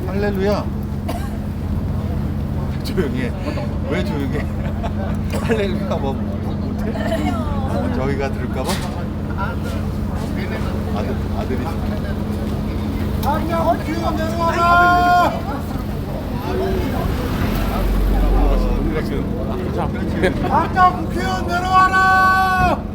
할렐루야. 조용히 해. 왜 조용히 해? 할렐루야 뭐 못해? 저희가 들을까봐? 아들이 아니야 귀여 내려와라. 아까 국회의원 내려와라.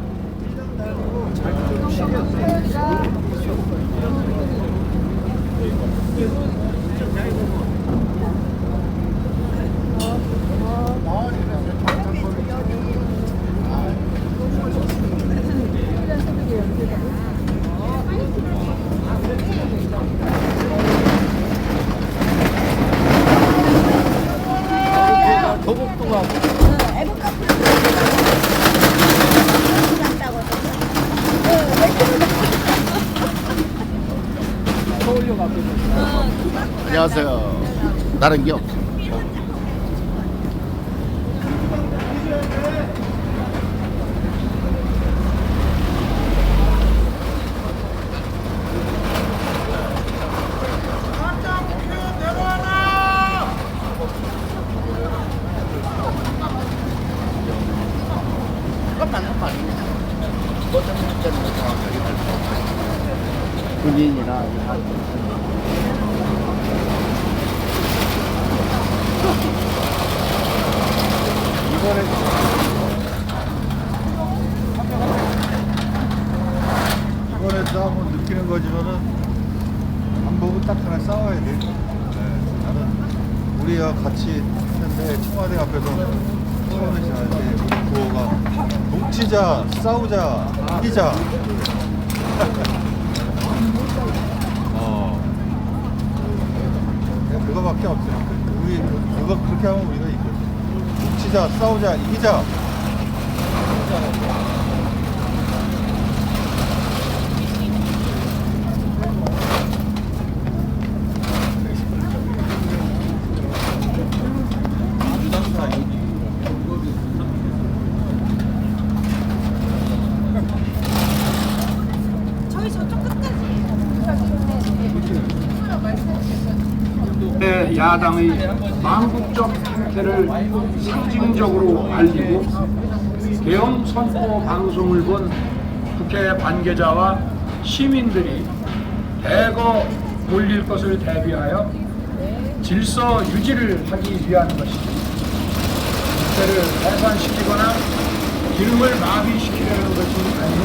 안녕하세요. 다른 게 없어. 그건 맞는 말이네. 어떤 문제는 정확하게 알 수 없어요. 군인이나 이번에 싸우면 느끼는 거지만은 방법은 딱 하나 싸워야 돼. 나는 우리와 같이 했는데 청와대 앞에서 처음에 지나갈 구호가 동치자, 싸우자, 이기자. 그거밖에 없어요. 우리 그거 그렇게 하면 우리가 이겨. 동치자, 싸우자, 이기자. 야당의 망국적 행태를 상징적으로 알리고 대형 선거 방송을 본 국회 관계자와 시민들이 대거 몰릴 것을 대비하여 질서 유지를 하기 위한 것이지 국회를 해산시키거나 기능을 마비시키려는 것이 아니면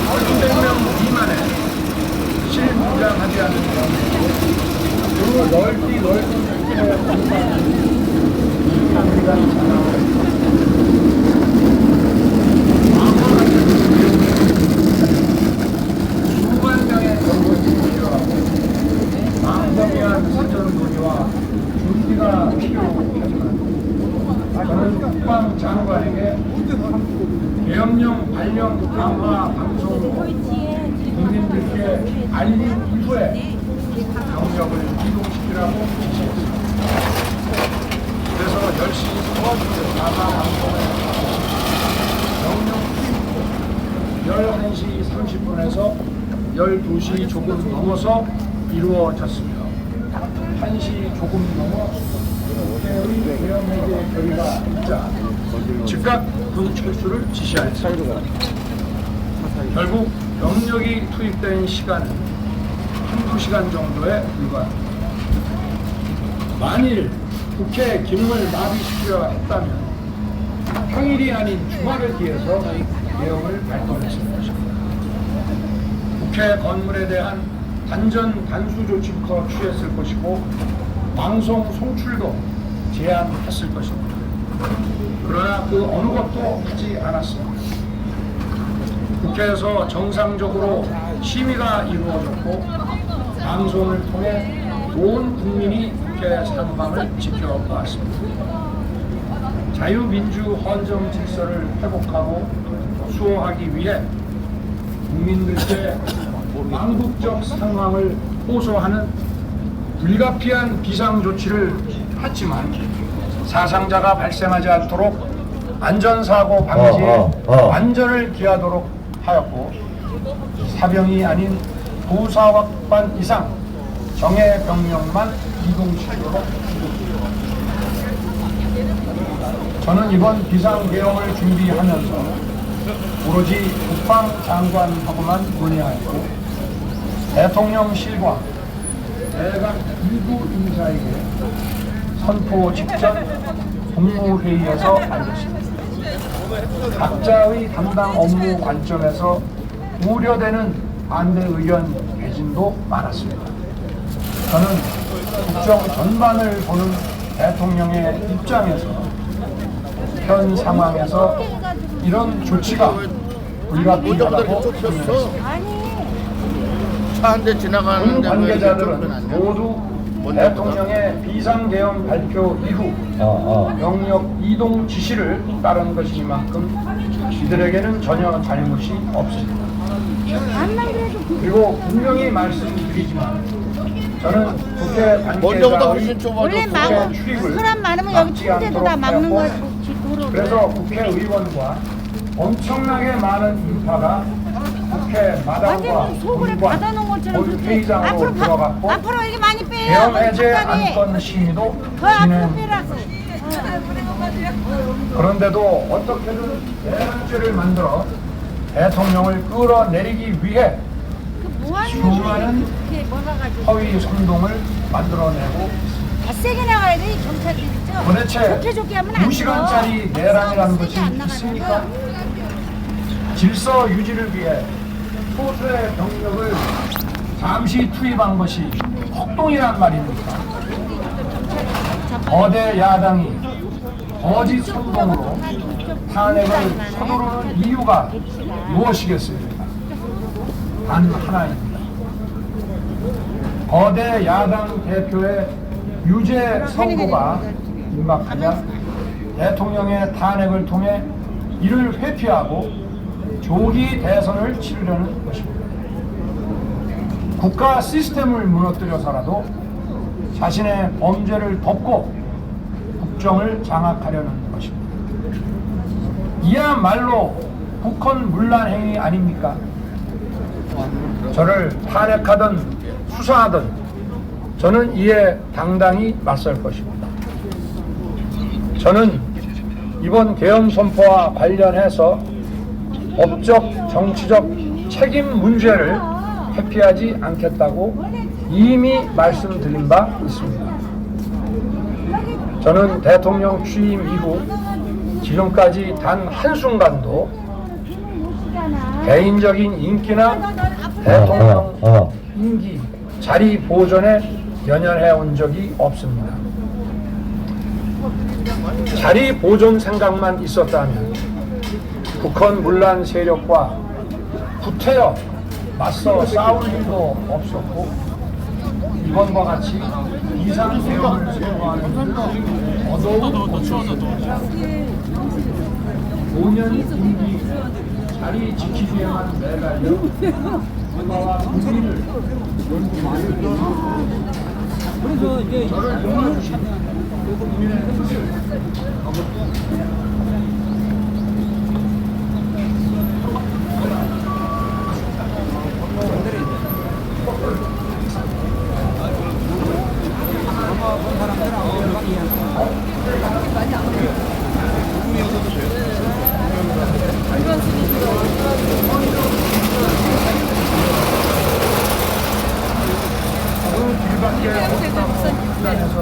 300명 미만의 실무장하지 않는 그 넓디 넓은 국회의 공간을 인간이가 수만 명의 정보팀이 필요하고 광범위한 사전 논의와 준비가 필요하지만 저는 국방장관에게 계엄령 발령 강화 방송 국민들께 알린 이후에 병력을 이동시키라고 지시했습니다. 그래서 10시 서울시 나사 방송에 병력 11시 30분에서 12시 조금 넘어서 이루어졌습니다. 1시 조금 넘어 국회의 계엄령의 결의가 있자 즉각 그 철수를 지시하였습니다. 결국 병력이 투입된 시간은 한두 시간 정도에 불과합니다. 만일 국회 기능을 마비시키려 했다면 평일이 아닌 주말을 기해서 내용을 발표했을 것입니다. 국회 건물에 대한 단전 단수 조치부터 취했을 것이고 방송 송출도 제한했을 것입니다. 그러나 그 어느 것도 하지 않았습니다. 국회에서 정상적으로 심의가 이루어졌고 방송을 통해 온 국민이 국회 상방을 지켜보았습니다. 자유민주 헌정 질서를 회복하고 수호하기 위해 국민들께 망국적 상황을 호소하는 불가피한 비상조치를 했지만 사상자가 발생하지 않도록 안전사고 방지에 완전을 기하도록 하였고 사병이 아닌 부사관반 이상 정예 병력만 이동시키도록 저는 이번 비상계엄을 준비하면서 오로지 국방장관하고만 논의하였고 대통령실과 대각 일부 인사에게 선포 직전 국무회의에서 알렸습니다. 각자의 담당 업무 관점에서 우려되는 반대 의견 개진도 많았습니다. 저는 국정 전반을 보는 대통령의 입장에서 현 상황에서 이런 조치가 불가피하다고 생각했습니다. 차 한 대 군 지나가는데 왜 관계자들은 모두 대통령의 비상계엄 발표 이후 병력 이동 지시를 따른 것이니만큼 이들에게는 전혀 잘못이 없습니다. 그리고 분명히 말씀드리지만 저는 국회 먼저보다 관계자의 훨씬 좁아졌어. 원래 막 사람 많으면 여기 침대도 다 막는 거 도로. 그래서 국회의원과 엄청나게 많은 인파가 국회 마당과 완전 소굴에 받아놓은 것처럼 그렇게 회의장으로 앞으로 들어갔고 앞으로 이렇게 많이 빼요. 계엄 해제 갑자기. 안건 심의도 더 앞으로 진행. 빼라고. 그런데도 어떻게든 대란죄를 만들어 대통령을 끌어내리기 위해 그 뭐하는 수많은 그게 몰아가지고 허위 선동을 만들어내고 더 세게 나가야 돼, 이 경찰들 있죠. 도대체 좋게 하면 안 2시간짜리 내란이라는 것이 세게 안 나가는 있습니까? 거야. 질서 유지를 위해 소수의 병력을 잠시 투입한 것이 폭동이란 말입니까? 거대 야당이 거짓 선동으로 탄핵을 서두르는 이유가 무엇이겠습니까? 단 하나입니다. 거대 야당 대표의 유죄 선고가 임박하자 대통령의 탄핵을 통해 이를 회피하고 조기 대선을 치르려는 것입니다. 국가 시스템을 무너뜨려서라도 자신의 범죄를 덮고 국정을 장악하려는 것입니다. 이야말로 국헌 문란 행위 아닙니까? 저를 탄핵하든 수사하든 저는 이에 당당히 맞설 것입니다. 저는 이번 계엄 선포와 관련해서 법적, 정치적 책임 문제를 회피하지 않겠다고 이미 말씀드린 바 있습니다. 저는 대통령 취임 이후 지금까지 단 한순간도 개인적인 인기나 대통령 임기, 자리 보존에 연연해 온 적이 없습니다. 자리 보존 생각만 있었다면 국헌 문란 세력과 구태여 맞서 싸울 일도 없었고 이번과 같이 비상계엄을 선포하는 더더욱 없었습니다. 5년 임기 자리 지키기에만 매달려 국가와 국민을 저를 도와주신 국민의 뜻을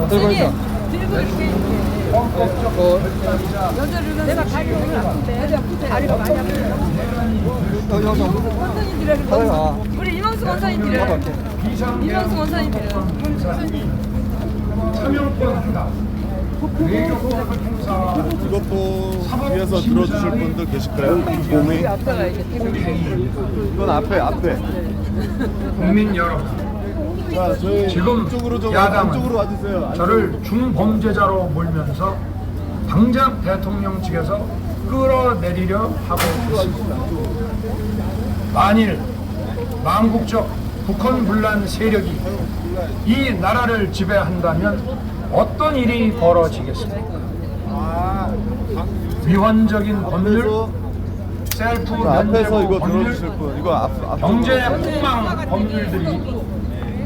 들고 있어. 들고 이렇게. 내가 다리 오늘 아픈데. 다리가 많이 아프다. 원선이 드려야 우리 이명수 원선이 드려요. 이명수 원선이 드려요. 참여권 한다. 외교권 행사 이것도 위에서 들어주실 분들 계실까요? 공이 이건 앞에 국민 여러분, 자 저희 지금 이쪽으로 좀 야당은 안쪽으로 와주세요. 저를 중범죄자로 몰면서 당장 대통령 측에서 끌어내리려 하고 있습니다. 만일 망국적 북한 분란 세력이 이 나라를 지배한다면 어떤 일이 벌어지겠습니까? 미완적인 법률, 셀프 앞에서 면제부 이거 법률, 들어주실 분 이거 앞 경제 폭망 법률들이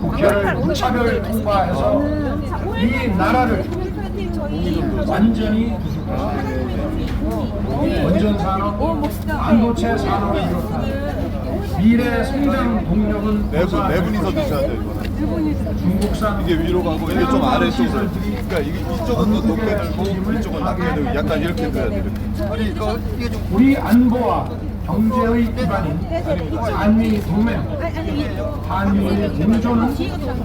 국회를 무차별 통과해서 이 나라를 완전히 원전산업, 반도체 산업을 비롯한 미래 성장 동력은 네 분이서 드셔야 돼요 이거는. 중국산 이게 위로 가고 이게 좀 아래 쪽으로. 그러니까 이쪽은 또 높게 들고 이쪽은 낮게 들고 약간 이렇게 돼야 돼. 이렇게. 우리 안보와 경제의 기반인 한미 동맹, 한미의 공조는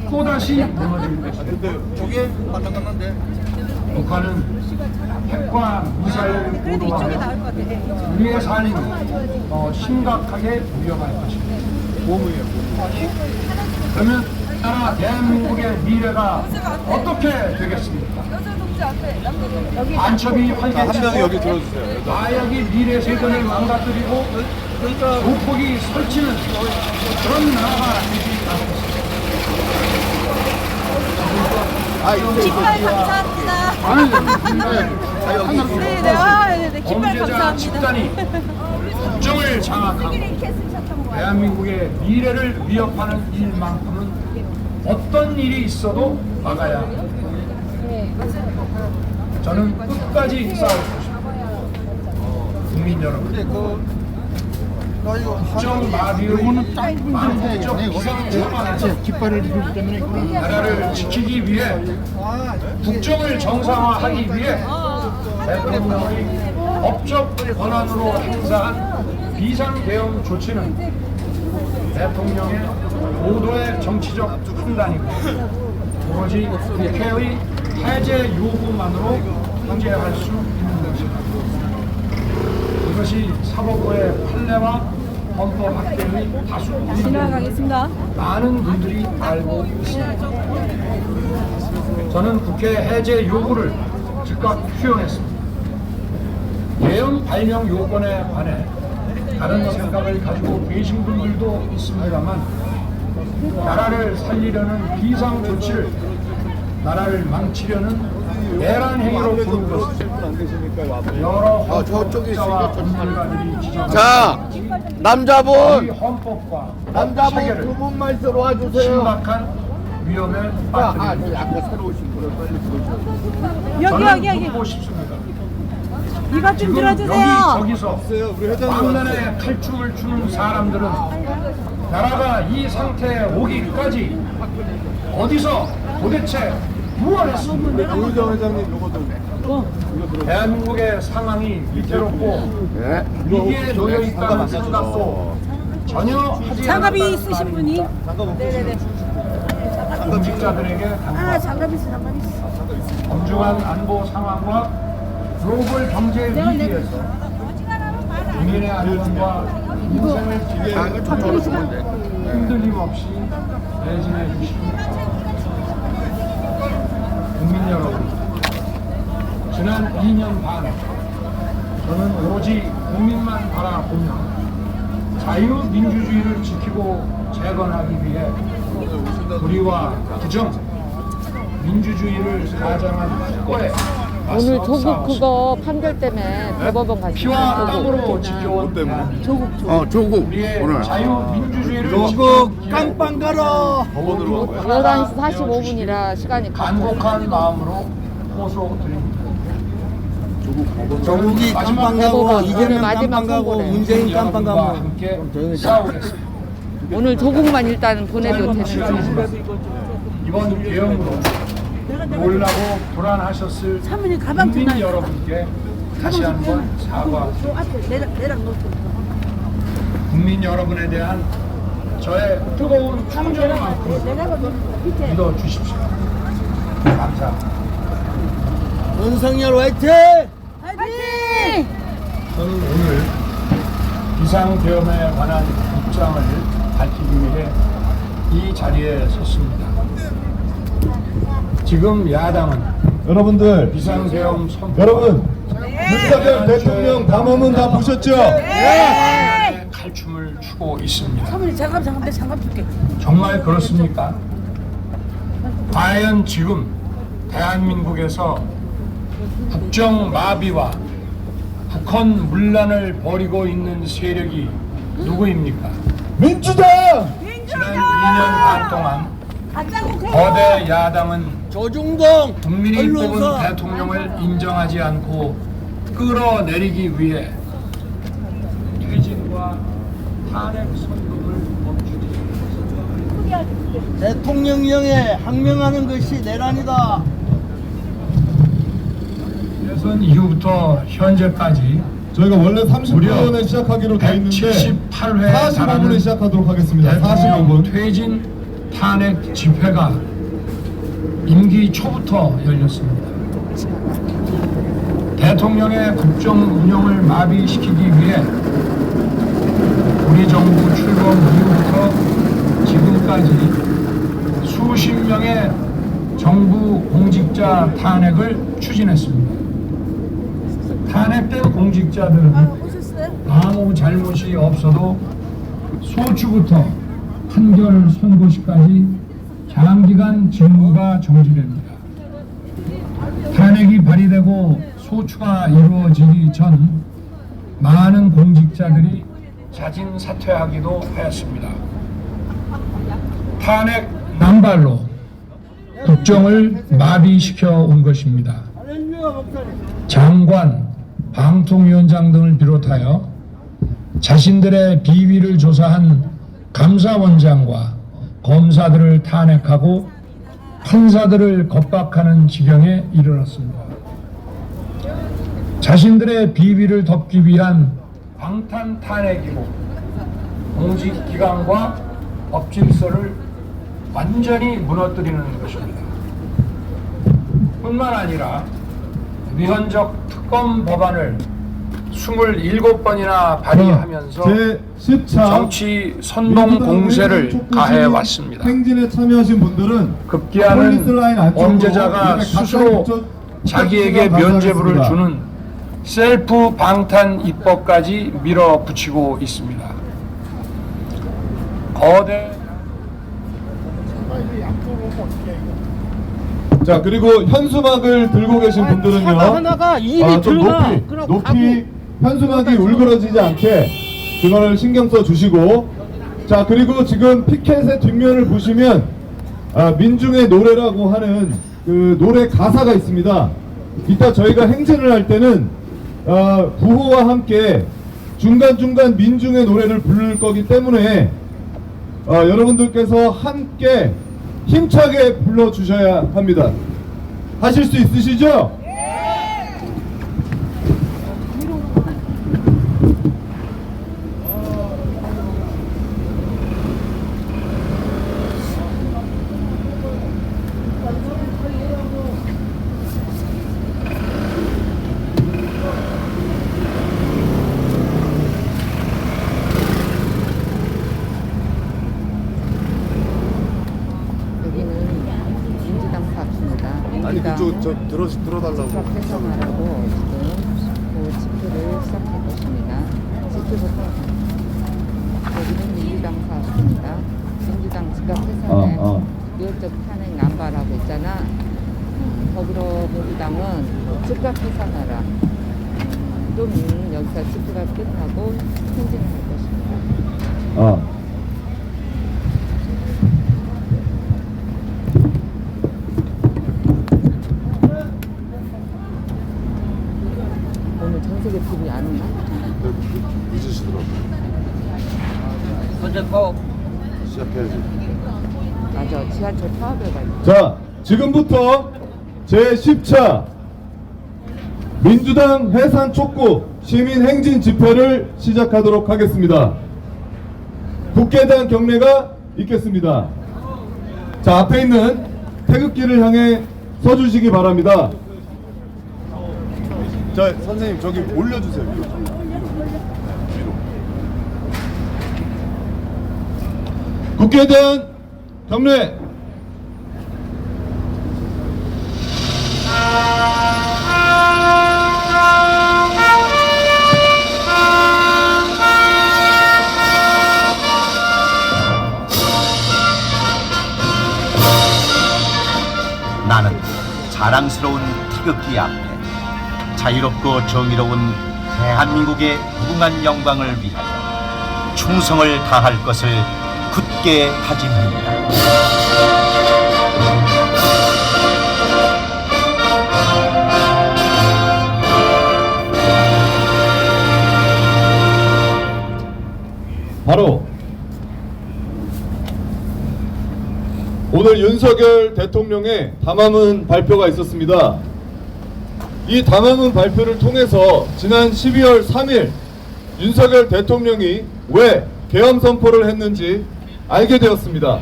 또다시 무너질 것입니다. 근데 저게 맞는 북한은 핵과 미사일 보도하며 우리의 삶을 심각하게 위협할 것입니다. 보험이에요. 그러면 나라 대한민국의 미래가 어떻게 되겠습니까? 간첩이 한 명이 여기 활개치고 들어주세요. 마약이 미래 세대를 망가뜨리고 조폭이 설치는 그런 나라가 되지 않겠습니다. 깃발 감사합니다. 네, 깃발 범죄자 감사합니다. 집단이 국정을 장악하고 대한민국의 미래를 위협하는 일만큼은 어떤 일이 있어도 막아야 합니다. 저는 끝까지 싸울 것입니다. 국민 여러분, 국정 마비의 망국적 비상조만에서 깃발을 들기 때문에 나라를 지키기 위해 국정을 정상화하기 위해 대통령의 법적 권한으로 행사한 비상대응 조치는 대통령의 고도의 정치적 판단이고 오로지 국회의 해제 요구만으로 통제할 수 있는 것입니다. 이것이 사법부의 판례와 헌법 학계의 다수 지나가겠습니다. 많은 분들이 알고 있습니다. 저는 국회 해제 요구를 즉각 수용했습니다. 대응 발령 요건에 관해 다른 생각을 가지고 계신 분들도 있습니다만 나라를 살리려는 비상 조치를 나라를 망치려는 내란 행위로 보는 것은 여러 헌법자와 법률가들이 지적한 자, 이 남자분 헌법과 남자분 체계를 두 분만 들어와 주세요. 심각한 위험에 빠뜨립니다. 아까 새로 오신 분을 빨리 들어오세요. 저는 묻고 싶습니다. 이것 좀 지금 들어주세요. 여기 저기서 우리 회장님 왕년에 칼춤을 추는 사람들은 나라가 이 상태에 오기까지 어디서 도대체 무엇을 했습니까? 우정 회장님 요것도 대한민국의 상황이 위태롭고 네. 위기에 놓여 있다는 생각도 전혀 하지 장갑이 않았다는 있으신 분이. 네네네. 공직자들에게 아, 장갑이 있어, 장갑이 있어. 엄중한 안보 상황과 글로벌 경제 위기에서 국민의 안전과 인생을 지키는 저쪽으로 주면 돼. 흔들림 없이 대신해 주십니다. 국민 여러분, 지난 2년 반 저는 오로지 국민만 바라보며 자유민주주의를 지키고 재건하기 위해 우리와 부정, 민주주의를 가장한 국가에 오늘 조국 그거 판결 때문에 대법원 가시죠. 피와 땀으로 지켜온 때문에. 조국 우리의 오늘. 자유민주주의를 조국 깜빵 가라 법원으로 간 11시 45분이라 시간이 간곡한 마음으로 호소드립니다. 조국이 깜빵 가고 대법원 이재명 오늘 마지막 깜빵 가고 선고래. 문재인 깜빵 여러분과 가고 함께 싸우겠습니다. 오늘 조국만 일단 보내도 되는지. 이번 대응으로 놀라고 불안하셨을 사모님 가방 국민 주나요? 여러분께 다시 한번 사과. 내랑 놓고. 국민 여러분에 대한 저의 뜨거운 충정만큼 믿어 주십시오. 감사합니다. 윤석열 화이팅! 화이팅! 저는 오늘 비상계엄에 관한 입장을 밝히기 위해 이 자리에 섰습니다. 지금 야당은 여러분들 비상계엄 선포 여러분 윤석열 대통령 담화문 다 보셨죠? 칼춤을 추고 있습니다. 사모님 장갑 줄게. 정말 그렇습니까? 과연 지금 대한민국에서 국정 마비와 북한 문란을 벌이고 있는 세력이 누구입니까? 민주당! 지난 2년 반 동안 거대 야당은 조중동 국민이 뽑은 대통령을 인정하지 않고 끌어내리기 위해 퇴진과 탄핵 선동을 멈추지. 대통령령에 항명하는 것이 내란이다. 대선 이후부터 현재까지 저희가 원래 무려 30분에 시작하기로 돼 있는데 178회 45분에 시작하도록 하겠습니다. 대통령 45분. 퇴진 탄핵 집회가 임기 초부터 열렸습니다. 대통령의 국정 운영을 마비시키기 위해 우리 정부 출범 이후부터 지금까지 수십 명의 정부 공직자 탄핵을 추진했습니다. 탄핵된 공직자들은 아무 잘못이 없어도 소추부터 판결 선고시까지 장기간 직무가 정지됩니다. 탄핵이 발의되고 소추가 이루어지기 전 많은 공직자들이 자진 사퇴하기도 하였습니다. 탄핵 남발로 국정을 마비시켜 온 것입니다. 장관, 방통위원장 등을 비롯하여 자신들의 비위를 조사한 감사원장과 검사들을 탄핵하고 판사들을 겁박하는 지경에 이르렀습니다. 자신들의 비위를 덮기 위한 방탄 탄핵이고 공직기관과 법질서를 완전히 무너뜨리는 것입니다. 뿐만 아니라 위헌적 특검 법안을 27번이나 발의하면서 제 10차 정치 선동 공세를 가해 왔습니다. 행진에 참여하신 분들은 급기야는 폴리스 라인 안쪽으로 범죄자가 이렇게 스스로 가까이 자기에게 붙여 면죄부를 가져가겠습니다. 주는 셀프 방탄 입법까지 밀어붙이고 있습니다. 거대 자, 그리고 현수막을 들고 계신 분들은요. 하나가 입이 좀 들어가. 높이 현수막이 울그러지지 않게 그거를 신경 써 주시고, 자, 그리고 지금 피켓의 뒷면을 보시면 민중의 노래라고 하는 그 노래 가사가 있습니다. 이따 저희가 행진을 할 때는 구호와 함께 중간중간 민중의 노래를 부를 거기 때문에 여러분들께서 함께 힘차게 불러주셔야 합니다. 하실 수 있으시죠? 아니 그쪽 저 들어달라고. 회상하라고 지금 그 집회를 시작할 것입니다. 집회부터 여기는 민주당 사업입니다. 민주당 즉각 해산에 위헌적 탄핵 남발하고 있잖아. 더불어민주당은 즉각 해산하라. 좀 여기서 집회가 끝나고 행진을 할 것입니다. 오늘 전세계 TV 안 오나? 늦으시더라고. 언제 거? 시작해야지. 맞아, 지하철 파업에 가 있어. 자, 지금부터 제10차 민주당 해산 촉구 시민 행진 집회를 시작하도록 하겠습니다. 국회의장 경례가 있겠습니다. 자, 앞에 있는 태극기를 향해 서주시기 바랍니다. 자 선생님 저기 올려주세요. 위로. 국회의장 경례. 자랑스러운 태극기 앞에 자유롭고 정의로운 대한민국의 무궁한 영광을 위하여 충성을 다할 것을 굳게 다짐합니다. 바로 오늘 윤석열 대통령의 담화문 발표가 있었습니다. 이 담화문 발표를 통해서 지난 12월 3일 윤석열 대통령이 왜 계엄 선포를 했는지 알게 되었습니다.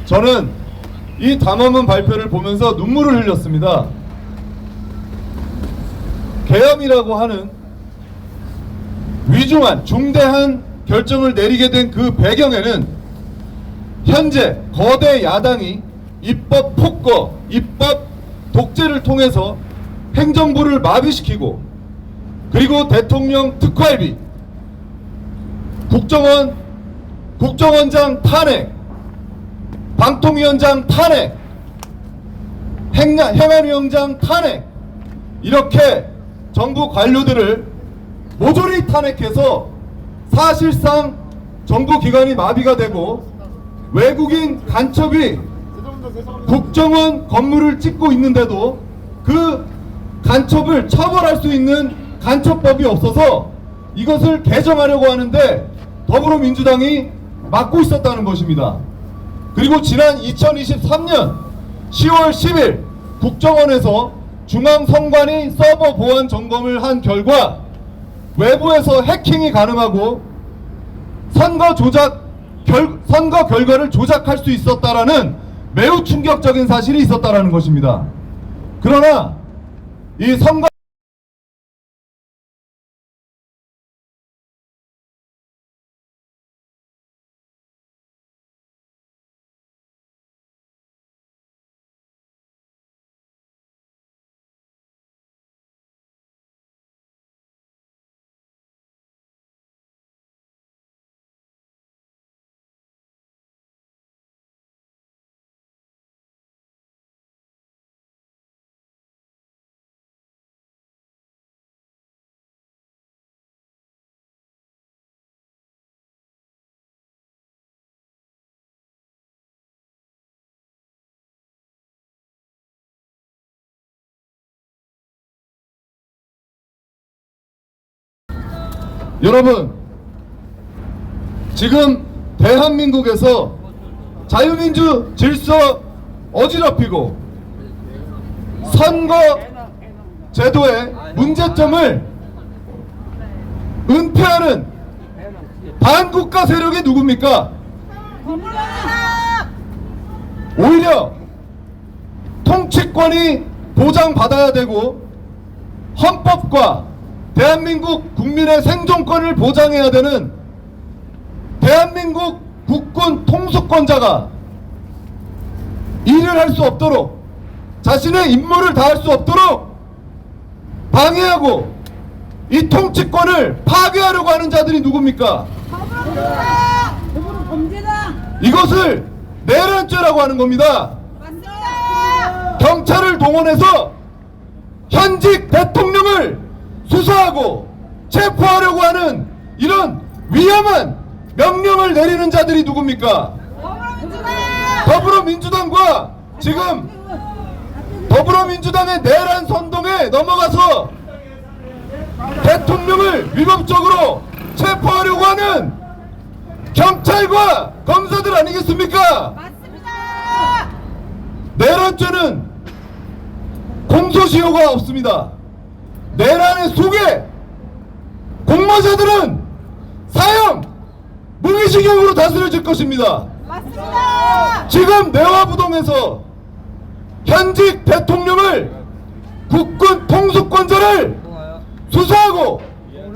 저는 이 담화문 발표를 보면서 눈물을 흘렸습니다. 계엄이라고 하는 위중한 중대한 결정을 내리게 된 그 배경에는 현재 거대 야당이 입법 폭거, 입법 독재를 통해서 행정부를 마비시키고 그리고 대통령 특활비, 국정원장 탄핵, 방통위원장 탄핵, 행안위원장 탄핵 이렇게 정부 관료들을 모조리 탄핵해서 사실상 정부 기관이 마비가 되고 외국인 간첩이 국정원 건물을 찍고 있는데도 그 간첩을 처벌할 수 있는 간첩법이 없어서 이것을 개정하려고 하는데 더불어민주당이 막고 있었다는 것입니다. 그리고 지난 2023년 10월 10일 국정원에서 중앙선관위 서버 보안 점검을 한 결과 외부에서 해킹이 가능하고 선거 결과를 조작할 수 있었다라는 매우 충격적인 사실이 있었다라는 것입니다. 그러나 이 선거 여러분, 지금 대한민국에서 자유민주 질서 어지럽히고 선거 제도의 문제점을 은폐하는 반국가 세력이 누굽니까? 오히려 통치권이 보장받아야 되고 헌법과 대한민국 국민의 생존권을 보장해야 되는 대한민국 국군 통수권자가 일을 할 수 없도록 자신의 임무를 다할 수 없도록 방해하고 이 통치권을 파괴하려고 하는 자들이 누굽니까? 이것을 내란죄라고 하는 겁니다. 경찰을 동원해서 현직 대통령을 수사하고 체포하려고 하는 이런 위험한 명령을 내리는 자들이 누굽니까? 더불어민주당과 지금 더불어민주당의 내란 선동에 넘어가서 대통령을 위법적으로 체포하려고 하는 경찰과 검사들 아니겠습니까? 맞습니다. 내란죄는 공소시효가 없습니다. 내란의 속에 공모자들은 사형 무기징역으로 다스려질 것입니다. 맞습니다. 지금 내화부동에서 현직 대통령을 국군 통수권자를 수사하고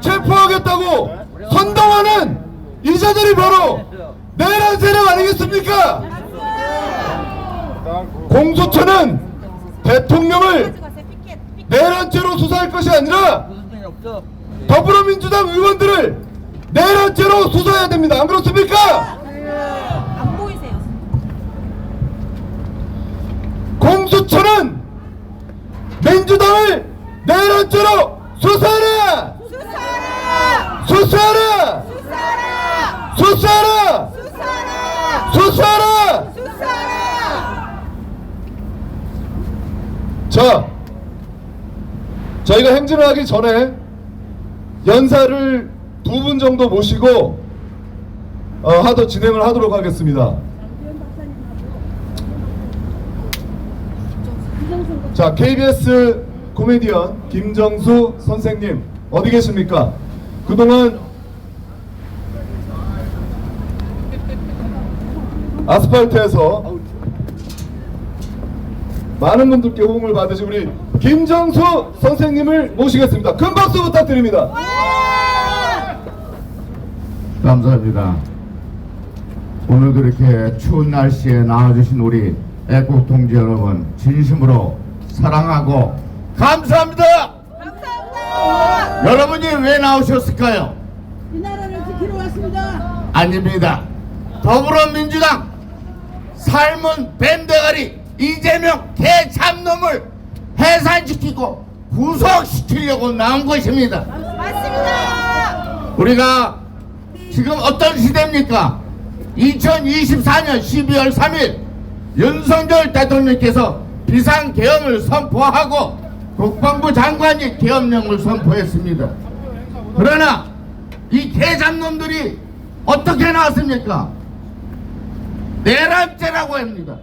체포하겠다고 선동하는 이 자들이 바로 내란 세력 아니겠습니까? 공수처는 대통령을 내란죄로 수사할 것이 아니라 더불어민주당 의원들을 내란죄로 수사해야 됩니다. 안 그렇습니까? 안 보이세요? 공수처는 대란죄로 수사하라! 수사하라! 수사하라! 수사하라! 자, 저희가 행진을 하기 전에 연사를 2분 정도 모시고 진행을 하도록 하겠습니다. 자, KBS 코미디언 김정수 선생님 어디 계십니까? 그동안 아스팔트에서 많은 분들께 호응을 받으신 우리 김정수 선생님을 모시겠습니다. 큰 박수 부탁드립니다. 감사합니다. 오늘도 이렇게 추운 날씨에 나와주신 우리 애국 동지 여러분 진심으로 사랑하고 감사합니다. 여러분이 왜 나오셨을까요? 이 나라를 지키러 왔습니다. 아닙니다. 더불어민주당 삶은 뱀대가리 이재명 개참놈을 해산시키고 구속시키려고 나온 것입니다. 맞습니다. 우리가 지금 어떤 시대입니까? 2024년 12월 3일 윤석열 대통령께서 비상계엄을 선포하고 국방부 장관이 계엄령을 선포했습니다. 그러나 이 개잡놈들이 어떻게 나왔습니까? 내란죄라고 합니다.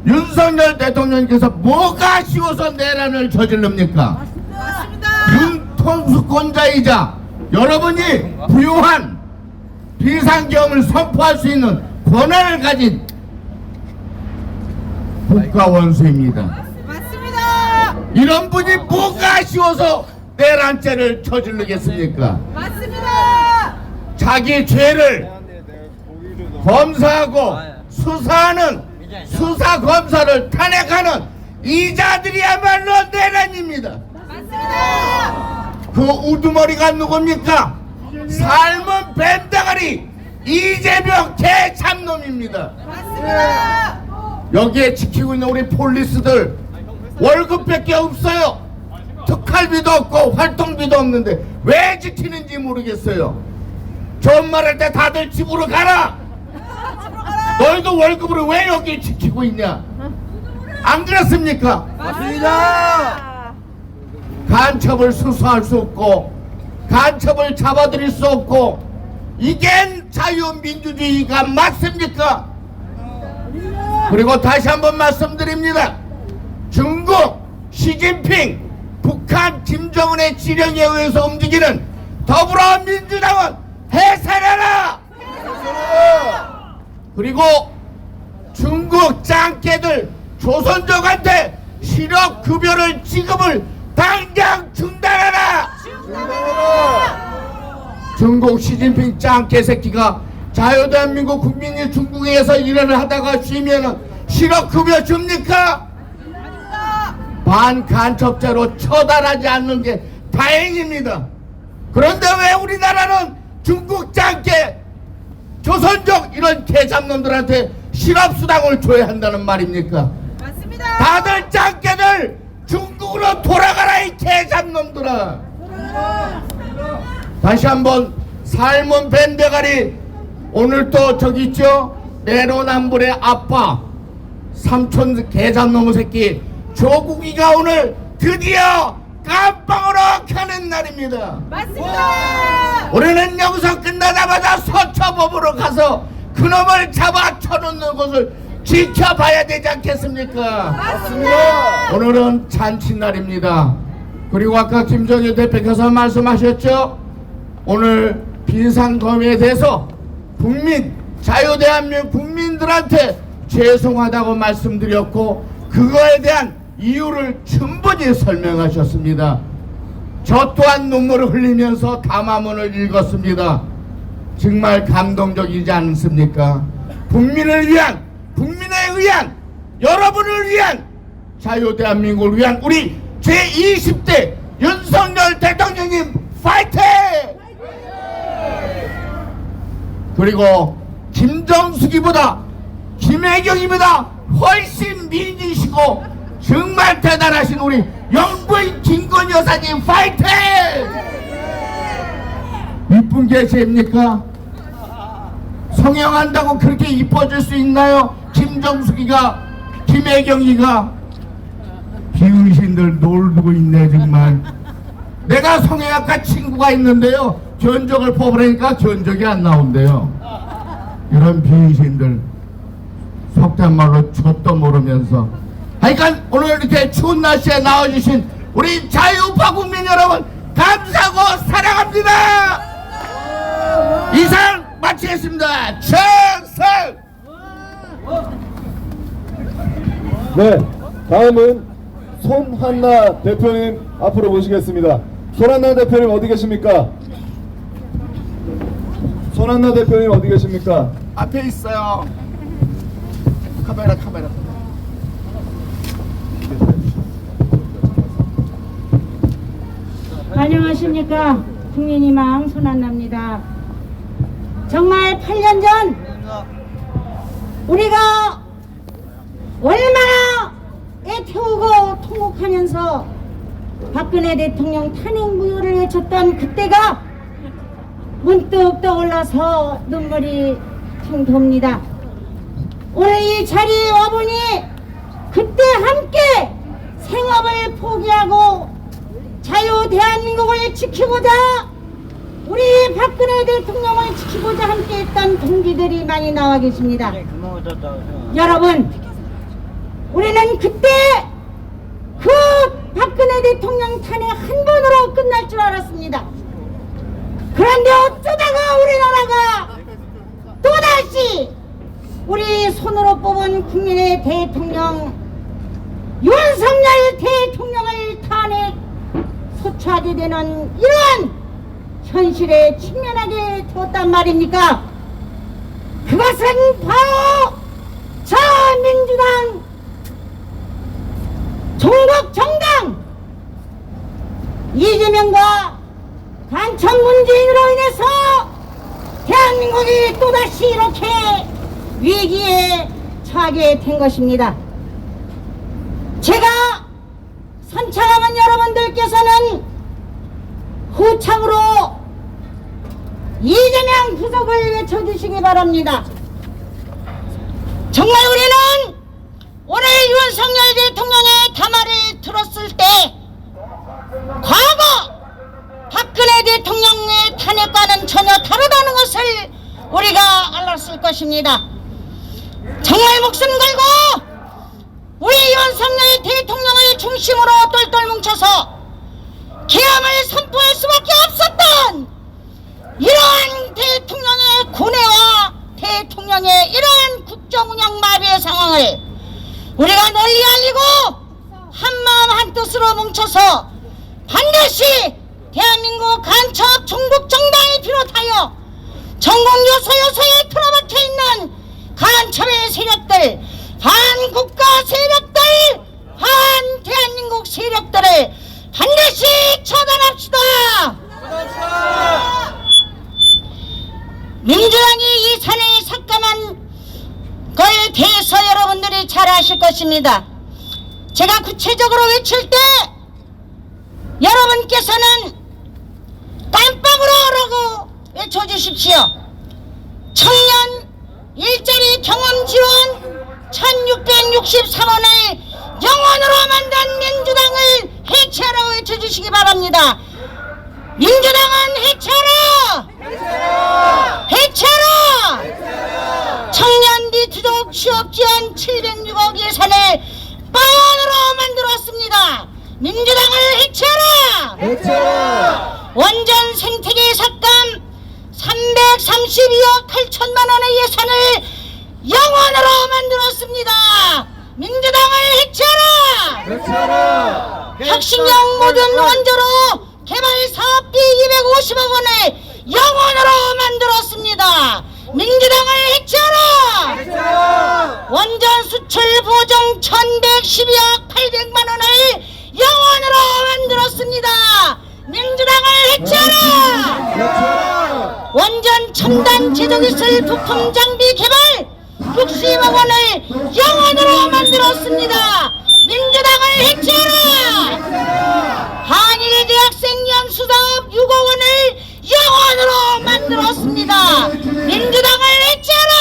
윤석열 대통령께서 뭐가 쉬워서 내란을 저질릅니까? 맞습니다. 윤통수권자이자 여러분이 부유한 비상계엄을 선포할 수 있는 권한을 가진 국가원수입니다. 맞습니다. 이런 분이 뭐가 쉬워서 내란죄를 저지르겠습니까? 맞습니다. 자기 죄를 검사하고 수사하는 수사검사를 탄핵하는 이자들이야말로 내란입니다. 맞습니다. 그 우두머리가 누굽니까? 삶은 뱀대가리 이재명 개참놈입니다. 맞습니다. 여기에 지키고 있는 우리 폴리스들 월급밖에 없어요. 특활비도 없고 활동비도 없는데 왜 지키는지 모르겠어요. 좋은 말 할 때 다들 집으로 가라. 너희도 월급으로 왜 여기 지키고 있냐? 안 그렇습니까? 맞습니다. 간첩을 수사할 수 없고 간첩을 잡아들일 수 없고 이게 자유민주주의가 맞습니까? 그리고 다시 한번 말씀드립니다. 중국 시진핑 북한 김정은의 지령에 의해서 움직이는 더불어민주당은 해산하라! 그리고 중국 짱깨들 조선족한테 실업급여를 지급을 당장 중단하라! 중국 시진핑 짱깨 새끼가 자유대한민국 국민이 중국에서 일을 하다가 쉬면은 실업급여 줍니까? 반간첩죄로 처단하지 않는 게 다행입니다. 그런데 왜 우리나라는 중국 짱깨 조선족 이런 개잡놈들한테 실업수당을 줘야 한다는 말입니까? 맞습니다. 다들 짱깨들 중국으로 돌아가라 이 개잡놈들아. 다시 한번 삶은 밴대가리 오늘 또 저기 있죠? 내로남불의 아빠 삼촌 개잡놈의 새끼 조국이가 오늘 드디어 감방으로 가는 날입니다. 맞습니다. 우리는 여기서 끝나자마자 서초법으로 가서 그놈을 잡아 쳐놓는 것을 지켜봐야 되지 않겠습니까? 맞습니다. 오늘은 잔치날입니다. 그리고 아까 김정일 대표께서 말씀하셨죠? 오늘 비상검에 대해서 자유대한민국 국민들한테 죄송하다고 말씀드렸고 그거에 대한 이유를 충분히 설명하셨습니다. 저 또한 눈물을 흘리면서 담화문을 읽었습니다. 정말 감동적이지 않습니까? 국민을 위한, 국민에 의한, 여러분을 위한, 자유대한민국을 위한 우리 제20대 윤석열 대통령님 파이팅! 그리고 김정숙이보다 김혜경이보다 훨씬 미인이시고 정말 대단하신 우리 영부인 김건 여사님 파이팅! 이쁜 게 죄입니까? 성형한다고 그렇게 이뻐질 수 있나요? 김정숙이가, 김혜경이가. 비의신들 놀고 있네 정말. 내가 성형외과 친구가 있는데요, 견적을 뽑으라니까 견적이 안 나온대요. 이런 비의신들 속된 말로 젖도 모르면서. 하여간 오늘 이렇게 추운 날씨에 나와주신 우리 자유우파 국민 여러분 감사하고 사랑합니다. 이상 마치겠습니다. 최선. 네, 다음은 손한나 대표님 앞으로 모시겠습니다. 손한나 대표님 어디 계십니까? 손한나 대표님 어디 계십니까? 앞에 있어요. 카메라. 안녕하십니까. 국민희망 손한나입니다. 정말 8년 전 우리가 얼마나 애태우고 통곡하면서 박근혜 대통령 탄핵 무효를 외쳤던 그때가 문득 떠올라서 눈물이 퉁 돕니다. 오늘 이 자리에 와보니 그때 함께 생업을 포기하고 자유 대한민국을 지키고자 우리 박근혜 대통령을 지키고자 함께했던 동지들이 많이 나와 계십니다. 여러분, 우리는 그때 그 박근혜 대통령 탄핵 한 번으로 끝날 줄 알았습니다. 그런데 어쩌다가 우리나라가 또다시 우리 손으로 뽑은 국민의 대통령 윤석열 대통령을 탄핵 소추하게 되는 이러한 현실에 직면하게 되었단 말입니까? 그것은 바로 저 민주당 종북정당 이재명과 간첩 문재인으로 인해서 대한민국이 또다시 이렇게 위기에 처하게 된 것입니다. 제가 선창하는 여러분들께서는 후창으로 이재명 부속을 외쳐주시기 바랍니다. 정말 우리는 오늘 윤석열 대통령의 담화를 들었을 때 과거 박근혜 대통령의 탄핵과는 전혀 다르다는 것을 우리가 알았을 것입니다. 정말 목숨 걸고 우리 윤석열 대통령을 중심으로 똘똘 뭉쳐서 계엄을 선포할 수밖에 없었던 이러한 대통령의 고뇌와 대통령의 이러한 국정운영 마비의 상황을 우리가 널리 알리고 한마음 한뜻으로 뭉쳐서 반드시 대한민국 간첩 종북정당을 비롯하여 전국 요소요소에 틀어박혀 있는 간첩의 세력들, 반국가 세력들, 반대한민국 세력들을 반드시 처단합시다. 민주당이 이 산에 삭감한 거에 대해서 여러분들이 잘 아실 것입니다. 제가 구체적으로 외칠 때 여러분께서는 깜빡으로라고 외쳐주십시오. 청년 일자리 경험 지원 1663원을 영원으로 만든 민주당을 해체하라고 외쳐주시기 바랍니다. 민주당은 해체하라! 해체하라! 청년비 투족 취업지원 706억 예산을 빵원으로 만들었습니다. 민주당을 해체하라! 해체하라! 원전 생태계 삭감 332억 8천만 원의 예산을 영원으로 만들었습니다. 민주당을 해체하라! 해체하라! 혁신형 모든 원조로 개발 사업비 250억 원을 영원으로 만들었습니다. 민주당을 해체하라! 해체하라! 원전 수출 보증 1112억 800만 원을 영원으로 만들었습니다. 민주당을 해체하라! 해체하라! 원전 첨단 제조기술 부품 장비 개발 60억 원을 영원으로 만들었습니다. 민주당 민주당을 해체하라! 한일 대학생 연수사업 6억 원을 영원으로 만들었습니다. 민주당을 해체하라!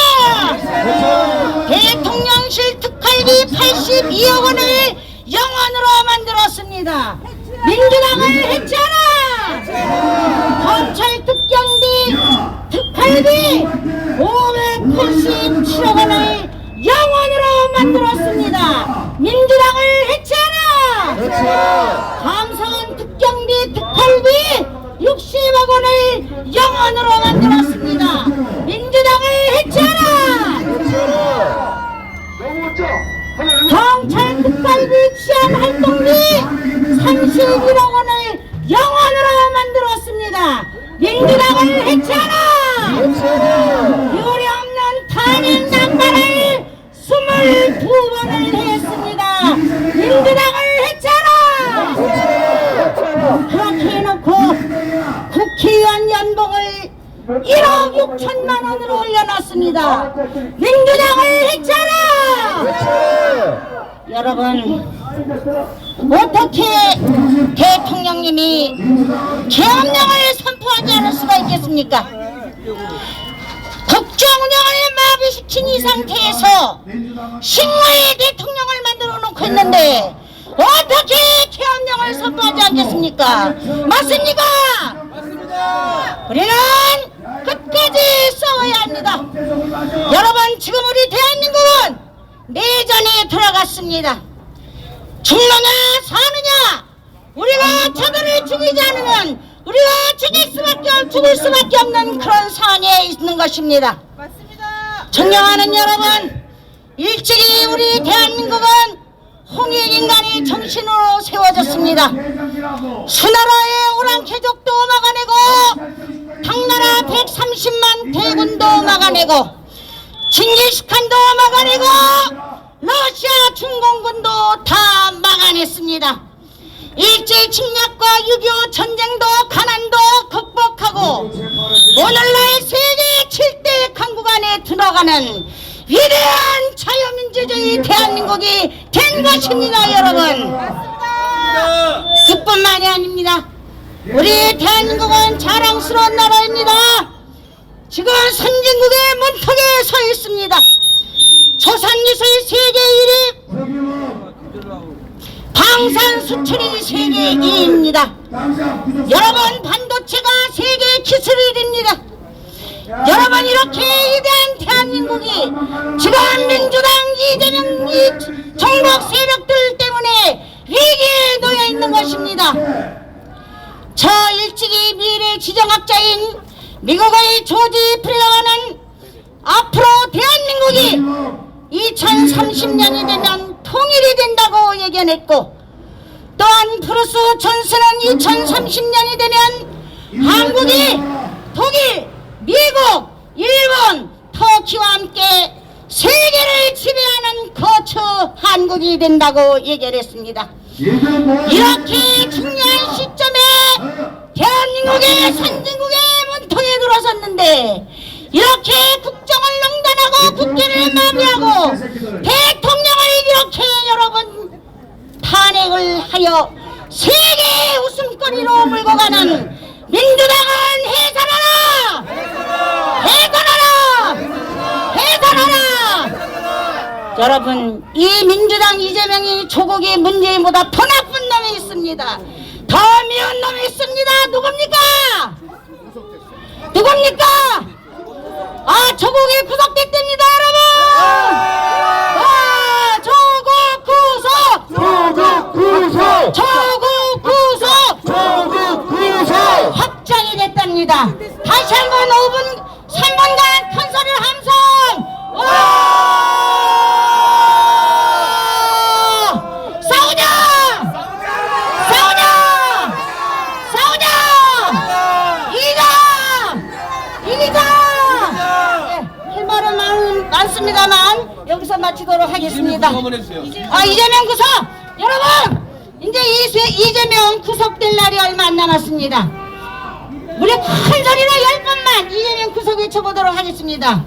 대통령실 특활비 82억 원을 영원으로 만들었습니다. 민주당을 해체하라! 검찰 특경비 특활비 587억 원을 영원으로 만들었습니다. 민주당을 해체하라! 감사원 특경비 특활비 60억 원을 영원으로 만들었습니다. 민주당을 해체하라! 경찰 특활비 치안 활동비 31억 원을 영원으로 만들었습니다. 민주당을 해체하라! 유례 없는 탄핵 남발을 22번을 했습니다. 민주당을 해체하라! 그렇게 해놓고 국회의원 연봉을 1억 6천만 원으로 올려놨습니다. 민주당을 해체하라! 여러분, 어떻게 대통령님이 계엄령을 선포하지 않을 수가 있겠습니까? 국정 운영을 마비시킨 이 상태에서 식물 대통령을 만들어 놓고 있는데 어떻게 계엄령을 선포하지 않겠습니까? 맞습니까? 우리는 끝까지 싸워야 합니다. 여러분, 지금 우리 대한민국은 내전에 들어갔습니다. 죽느냐 사느냐, 우리가 저들을 죽이지 않으면 우리가 죽을 수밖에 없는 그런 상황에 있는 것입니다. 맞습니다. 존경하는 여러분, 일찍이 우리 대한민국은 홍익인간이 정신으로 세워졌습니다. 수나라의 오랑캐족도 막아내고 당나라 130만 대군도 막아내고 징기스칸도 막아내고 러시아 중공군도 다 막아냈습니다. 일제 침략과 6.25 전쟁도 가난도 극복하고 오늘날 세계 7대 강국 안에 들어가는 위대한 자유민주주의 대한민국이 된 것입니다. 여러분, 그뿐만이 아닙니다. 우리 대한민국은 자랑스러운 나라입니다. 지금 선진국의 문턱에 서 있습니다. 조선미술 세계 1위, 방산 수출이 세계 2위입니다. 여러분, 반도체가 세계 기술 1위입니다. 여러분, 이렇게 위대한 대한민국이 지금 민주당 이재명 정복 세력들 때문에 위기에 놓여 있는 것입니다. 저 일찍이 미래 지정학자인 미국의 조지 프리더만은 앞으로 대한민국이 2030년이 되면 통일이 된다고 예견했고, 또한 브루스 존슨은 2030년이 되면 한국이 독일, 미국, 일본, 터키와 함께 세계를 지배하는 거처 한국이 된다고 예견했습니다. 이렇게 중요한 시점에 대한민국의 선진국의 문턱에 들어섰는데 이렇게 국정을 농단하고 국회를 마비하고 대통령을 이렇게 여러분 탄핵을 하여 세계 웃음거리로 몰고 가는 민주당은 해산하라! 해산하라! 해산하라! 여러분, 이 민주당 이재명이 조국이 문재인보다 더 나쁜 놈이 있습니다. 더 미운 놈이 있습니다. 누굽니까? 누굽니까? 아, 조국이 구속됐답니다, 여러분! 아, 조국 구속! 조국 구속! 조국 구속! 조국 구속! 확정이 됐답니다. 다시 한번 3분간 큰 소리를 함성! 와! 싸우자! 싸우자! 싸우자! 이기자! 할 말은 많습니다만 여기서 마치도록 하겠습니다. 이재명 구속! 여러분! 이제 이재명 구속될 날이 얼마 안 남았습니다. 우리 큰 소리로 10번만 이재명 구속 외쳐보도록 하겠습니다.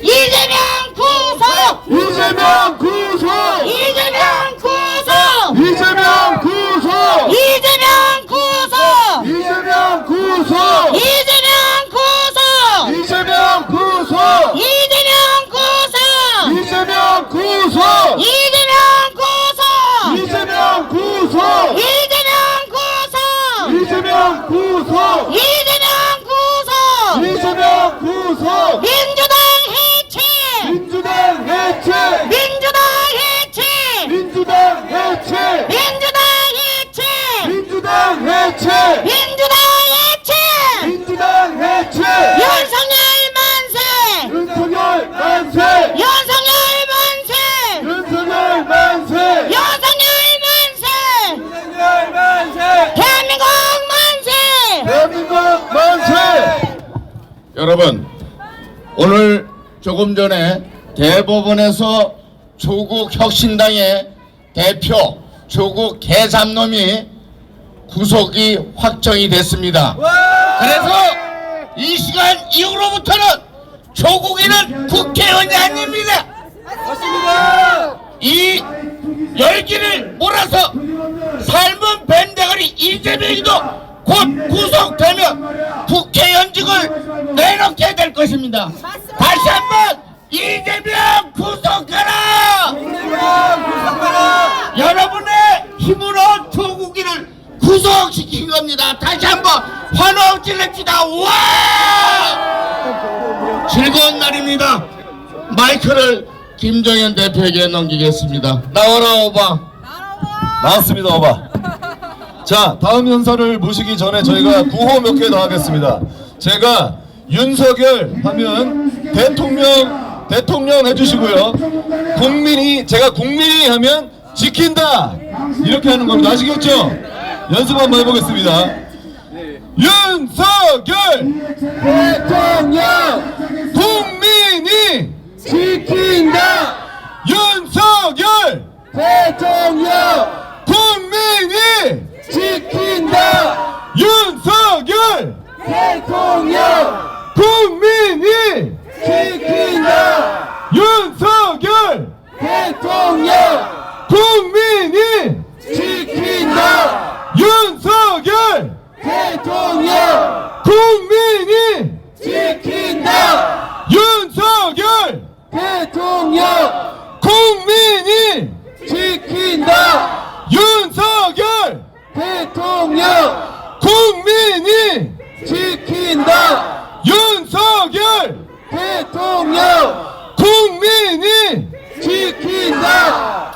이재명 구속! 이재명 구속! 이재명 구속! 이재명 구속! 이재명 구속! 이재명 구속! 이재명 구속! 이재명 구속! 이재명 구속! 이재명 구속! 이재명 구속! 이재명 구속! 이재명 구속! 이재명 구속! 이재명 구속! 민주당 해체! 민주당 해체! 민주당 해체! 민주당 해체! 민주당 해체! 민주당 해체! 민주당 해체! 민주당 해체! 윤석열 만세! 윤석열 만세! 윤석열 만세! 윤석열 만세! 윤석열 만세! 윤석열 만세! 대한민국 만세! 대한민국 만세! 여러분, 오늘 조금 전에 대법원에서 조국 혁신당의 대표 조국 개삼놈이 구속이 확정이 됐습니다. 그래서 이 시간 이후로부터는 조국이는 국회의원이 아닙니다. 이 열기를 몰아서 삶은 밴드거리 이재명이도 곧 구속되면 국회의원직을 내놓게 될 것입니다. 다시 한번 이재명 구속하라! 여러분의 힘으로 조국이를 구속시킨 겁니다. 다시 한번 환호 질릅시다. 와! 즐거운 날입니다. 마이크를 김정현 대표에게 넘기겠습니다. 나와라 오바. 나왔습니다, 오바. 자, 다음 연설을 모시기 전에 저희가 구호 몇 개 더 하겠습니다. 제가 윤석열 하면 대통령 해주시고요. 제가 국민이 하면 지킨다! 이렇게 하는 겁니다. 아시겠죠? 연습 한번 해보겠습니다. 윤석열! 대통령! 국민이! 지킨다! 윤석열! 대통령! 국민이! 지킨다! 윤석열! 대통령! 국민이! 지킨다! 윤석열! 대통령! 국민이! 지킨다! 윤석열! 대통령! 국민이! 지킨다! 윤석열! 대통령! 국민이! 지킨다! 윤석열! 대통령! 국민이! 지킨다! 윤석열! 대통령! 국민이! 지킨다!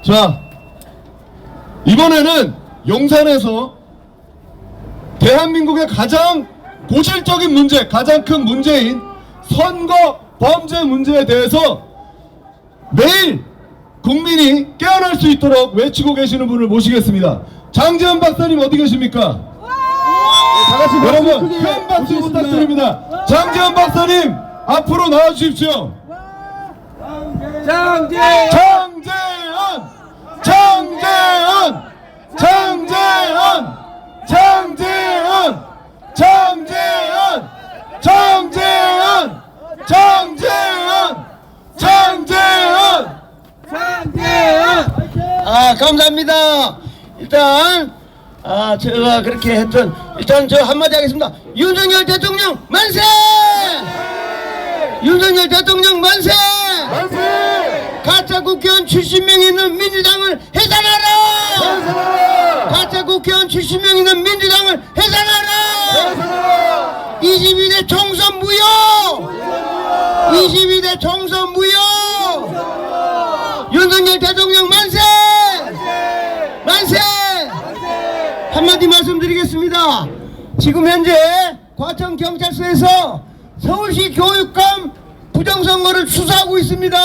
자, 이번에는 용산에서 대한민국의 가장 고질적인 문제, 가장 큰 문제인 선거 범죄 문제에 대해서 매일 국민이 깨어날 수 있도록 외치고 계시는 분을 모시겠습니다. 장재현 박사님 어디 계십니까? 여러분 큰 박수 부탁드립니다. 장재현 박사님 앞으로 나와주십시오. 장재현! 장재현! 장재현! 장재현! 장재현! 장재현! 장재현! 장재현! 장재현! 감사합니다. 일단 제가 그렇게 했던 일단 저 한마디 하겠습니다. 윤석열 대통령 만세! 윤석열 대통령 만세! 만세! 가짜 국회의원 70명 있는 민주당을 해산하라! 가짜 국회의원 70명 있는 민주당을 해산하라! 22대 총선 무효! 22대 총선 무효! 윤석열 대통령 만세! 만세! 한마디 말씀드리겠습니다. 지금 현재 과천경찰서에서 서울시 교육감 부정선거를 수사하고 있습니다.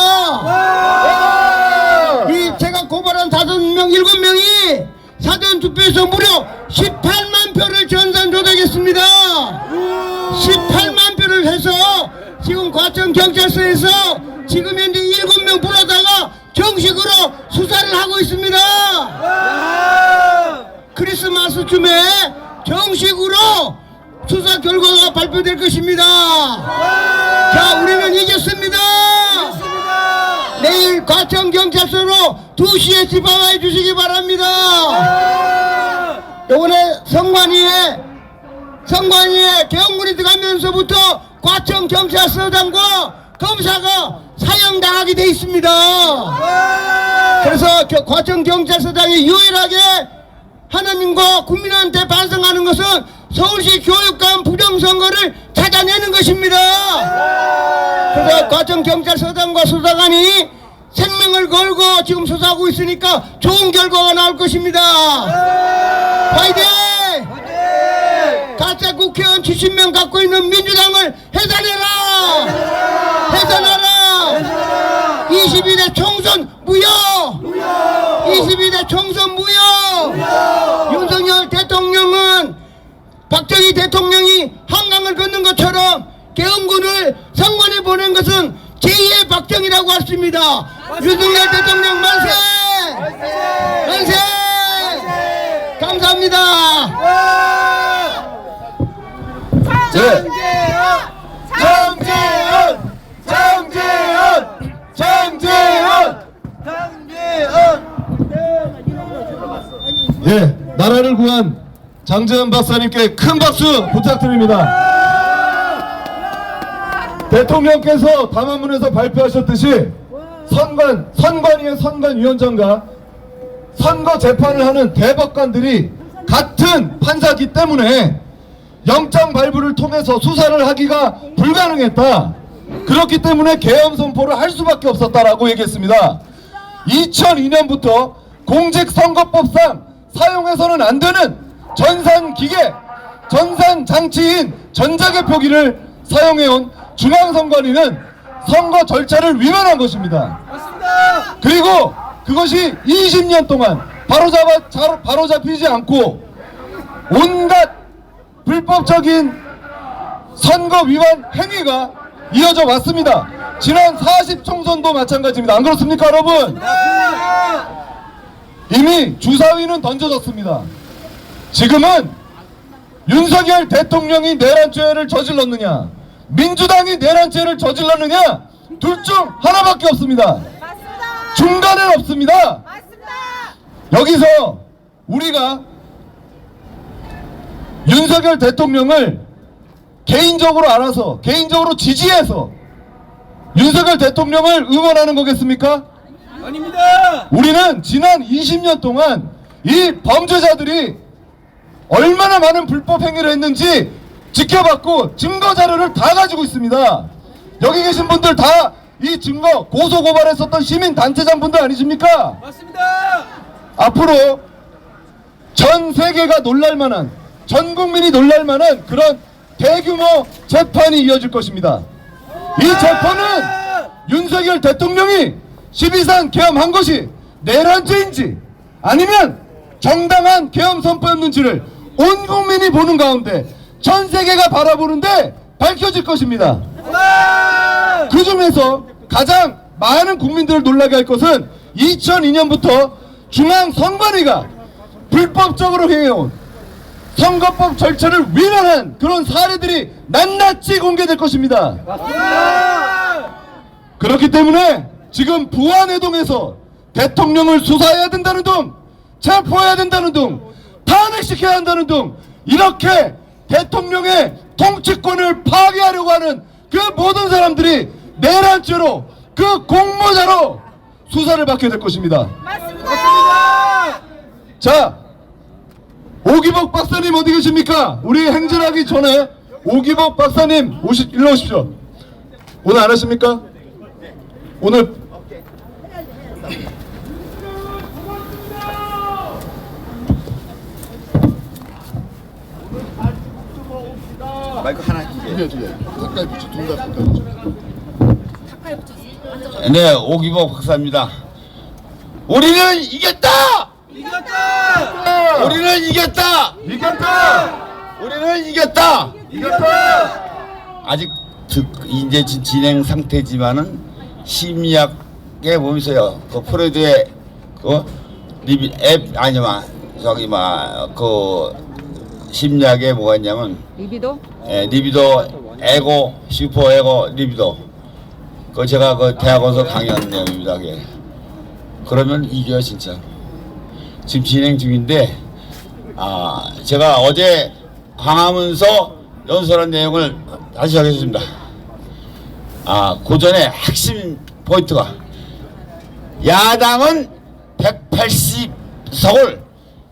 이 제가 고발한 5명, 7명이 사전투표에서 무려 18만 표를 전산조작했습니다. 18만 표를 해서 지금 과천경찰서에서 지금 현재 7명 불러다가 정식으로 수사를 하고 있습니다. 크리스마스쯤에 정식으로 수사 결과가 발표될 것입니다. 자, 우리는 이겼습니다. 내일 과천경찰서로 2시에 집합해 주시기 바랍니다. 성관위에 개헌군이 들어가면서부터 과천 경찰서장과 검사가 사형당하게 돼 있습니다. 그래서 과천 경찰서장이 유일하게 하나님과 국민한테 반성하는 것은 서울시 교육감 부정선거를 찾아내는 것입니다. 그래서 과천 경찰서장과 수사관이 생명을 걸고 지금 수사하고 있으니까 좋은 결과가 나올 것입니다. 화이팅! 가짜 국회의원 70명 갖고 있는 민주당을 해산해라! 22대 총선 무효! 22대 총선 무효! 윤석열 대통령은 박정희 대통령이 한강을 건넌 것처럼 개헌군을 선관에 보낸 것은 제2의 박정희라고 했습니다. 윤석열 대통령 만세! 만세! 감사합니다. 예, 나라를 구한 장재현 박사님께 큰 박수 부탁드립니다. 대통령께서 담화문에서 발표하셨듯이 선관위의 선관위원장과 선거 재판을 하는 대법관들이 같은 판사기 때문에 영장 발부를 통해서 수사를 하기가 불가능했다. 그렇기 때문에 계엄 선포를 할 수밖에 없었다라고 얘기했습니다. 2002년부터 공직선거법상 사용해서는 안 되는 전산기계, 전산장치인 전자개표기를 사용해온 중앙선관위는 선거 절차를 위반한 것입니다. 그리고 그것이 20년 동안 바로잡히지 않고 온갖 불법적인 선거 위반 행위가 이어져 왔습니다. 지난 40총선도 마찬가지입니다. 안 그렇습니까, 여러분? 이미 주사위는 던져졌습니다. 지금은 윤석열 대통령이 내란죄를 저질렀느냐, 민주당이 내란죄를 저질렀느냐, 둘 중 하나밖에 없습니다. 중간은 없습니다. 여기서 우리가 윤석열 대통령을 개인적으로 알아서, 개인적으로 지지해서 윤석열 대통령을 응원하는 거겠습니까? 아닙니다. 우리는 지난 20년 동안 이 범죄자들이 얼마나 많은 불법 행위를 했는지 지켜봤고 증거 자료를 다 가지고 있습니다. 여기 계신 분들 다 이 증거 고소 고발했었던 시민 단체장 분들 아니십니까? 맞습니다. 앞으로 전 세계가 놀랄만한, 전 국민이 놀랄만한 그런 대규모 재판이 이어질 것입니다. 이 재판은 윤석열 대통령이 12.3 계엄한 것이 내란죄인지 아니면 정당한 계엄 선포였는지를 온 국민이 보는 가운데 전 세계가 바라보는데 밝혀질 것입니다. 그 중에서 가장 많은 국민들을 놀라게 할 것은 2002년부터 중앙선관위가 불법적으로 행해온 선거법 절차를 위반한 그런 사례들이 낱낱이 공개될 것입니다. 그렇기 때문에 지금 부안해동에서 대통령을 수사해야 된다는 등, 체포해야 된다는 등, 탄핵시켜야 한다는 등 이렇게 대통령의 통치권을 파괴하려고 하는 그 모든 사람들이 내란죄로, 그 공모자로 수사를 받게 될 것입니다. 맞습니다. 자, 오기복 박사님 어디 계십니까? 우리 행진하기 전에 오기복 박사님 일로 오십시오. 오늘 안 하십니까? 오늘 마이크 하나 이게 가까이 붙여, 둘 다 가까이 붙여. 네, 오기복 박사입니다. 우리는 이겼다! 이겼다! 우리는 이겼다! 이겼다! 우리는 이겼다! 이겼다! 아직 이제 진행 상태지만은 심리학에 보면서요. 그 프로이드의 그 리비 앱 아니마 저기 그 심리학에 뭐가 있냐면 리비도? 예, 리비도, 에고, 슈퍼 에고, 리비도. 그 제가 그 대학원서 강의하는 내용입니다. 그게. 그러면 이겨요 진짜. 지금 진행 중인데 제가 어제 광화문서 연설한 내용을 다시 하겠습니다. 고전의 핵심 포인트가 야당은 180석을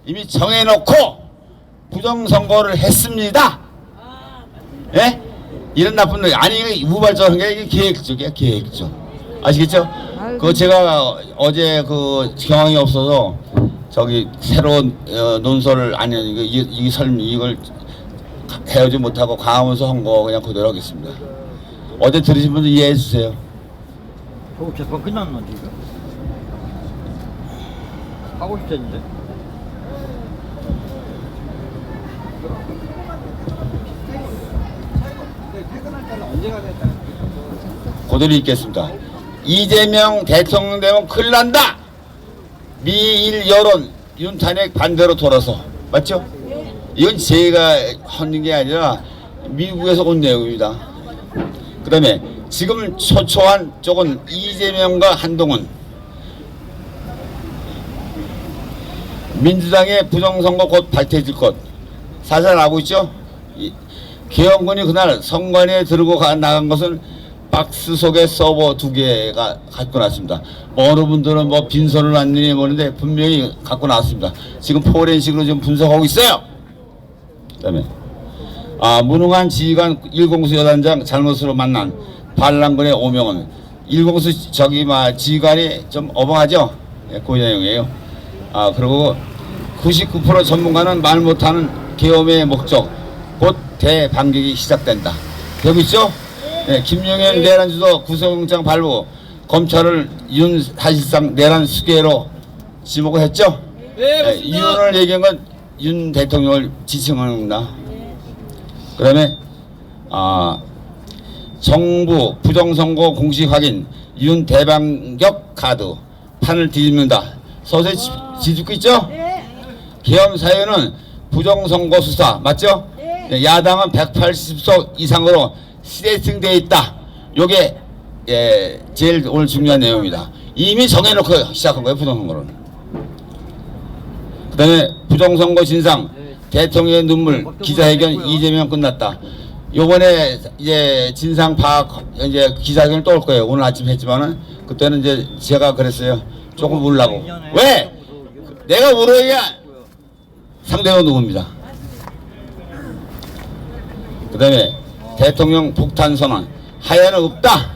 이미 정해놓고 부정선거를 했습니다. 예? 이런 나쁜 놈 아니 우발적인 게 이게 계획적이야 계획적. 아시겠죠? 그 제가 어제 그 경황이 없어서 저기 새로운 논설을 아니 이걸 해오지 못하고 강화문서 한 거 그냥 그대로 하겠습니다. 어제 들으신 분들 이해해 주세요. 재판 끝났나 지금? 하고 싶었는데. 그대로 읽겠습니다. 이재명 대통령 되면 큰일 난다. 미일 여론 윤탄핵 반대로 돌아서 맞죠? 이건 제가 하는 게 아니라 미국에서 온 내용입니다. 그 다음에 지금 초초한 쪽은 이재명과 한동훈 민주당의 부정선거 곧 밝혀질 것 사실 알고 있죠? 계엄군이 그날 선관위에 들고 나간 것은 박스 속에 서버 2개가 갖고 나왔습니다. 어느 분들은 뭐 빈손을 왔느니 뭐는데 분명히 갖고 나왔습니다. 지금 포렌식으로 지금 분석하고 있어요. 그 다음에 무능한 지휘관 1공수 여단장 잘못으로 만난 반란군의 오명은 1공수 지휘관이 좀 어벙하죠? 예, 그 내용이에요. 그리고 99% 전문가는 말 못하는 계엄의 목적 곧 대반격이 시작된다. 되고 있죠? 네, 김용현 내란주도 구속영장 발부 검찰을 윤 사실상 내란 수괴로 지목을 했죠? 네, 이윤을 얘기한 건 윤 대통령을 지칭하는 겁니다. 그 다음에 정부 부정선거 공식 확인 윤 대반격 카드 판을 뒤집는다. 서서히 뒤집고 있죠? 계엄 사유는 부정선거 수사 맞죠? 네, 야당은 180석 이상으로 시대승되어 있다. 요게 제일 오늘 중요한 내용입니다. 이미 정해놓고 시작한 거예요 부정선거를. 그 다음에 부정선거 진상 대통령의 눈물 기자회견 이재명 끝났다. 요번에 이제 진상 파악 이제 기자회견 또 올 거예요. 오늘 아침 했지만은 그때는 이제 제가 그랬어요. 조금 울라고. 왜? 내가 울어야 상대가 누굽니다. 그 다음에 대통령 폭탄 선언 하야는 없다.